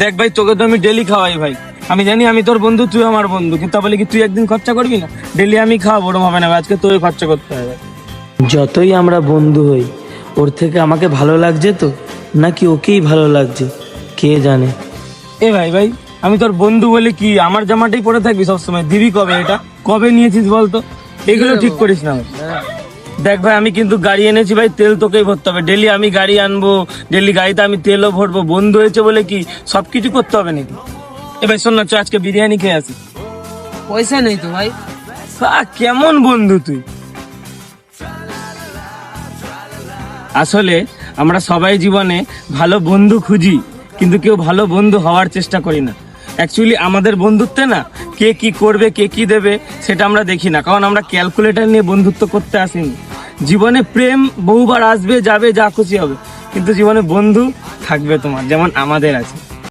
দেখ ভাই, তোকে তো আমি ডেলি খাওয়াই ভাই। আমি জানি আমি তোর বন্ধু, তুই আমার বন্ধু, কিন্তু বলে কি তুই একদিন খরচা করবি না? ডেলি আমি খাওয়াবো, ওরকম হবে না ভাই, আজকে তোই খরচা করতে হবে। যতই আমরা বন্ধু হই, ওর থেকে আমাকে ভালো লাগছে তো, নাকি ওকেই ভালো লাগছে কে জানে। এ ভাই ভাই, আমি তোর বন্ধু বলে কি আমার জামাটাই পরে থাকবি সবসময়? দিবি কবে? এটা কবে নিয়েছিস বলতো? এগুলো ঠিক করিস না ভাই। দেখ ভাই, আমি কিন্তু গাড়ি এনেছি ভাই, তেল তোকেই ভরতে হবে। ডেলি আমি গাড়ি আনবো, ডেলি গাড়িতে আমি তেলও ভরবো। বন্ধু হয়েছে বলে কি সবকিছু করতে হবে নাকি? এ ভাই শোন না, চল আজকে বিরিয়ানি খেয়ে আসি। পয়সা নেই তো ভাই। কেমন বন্ধু তুই! আসলে আমরা সবাই জীবনে ভালো বন্ধু খুঁজি, কিন্তু কেউ ভালো বন্ধু হওয়ার চেষ্টা করি না। অ্যাকচুয়ালি আমাদের বন্ধুত্বে না, কে কি করবে কে কি দেবে সেটা আমরা দেখি না, কারণ আমরা ক্যালকুলেটর নিয়ে বন্ধুত্ব করতে আসিনি। জীবনে প্রেম বহুবার আসবে যাবে, যা খুশি হবে, কিন্তু জীবনে বন্ধু থাকবে তোমার, যেমন আমাদের আছে।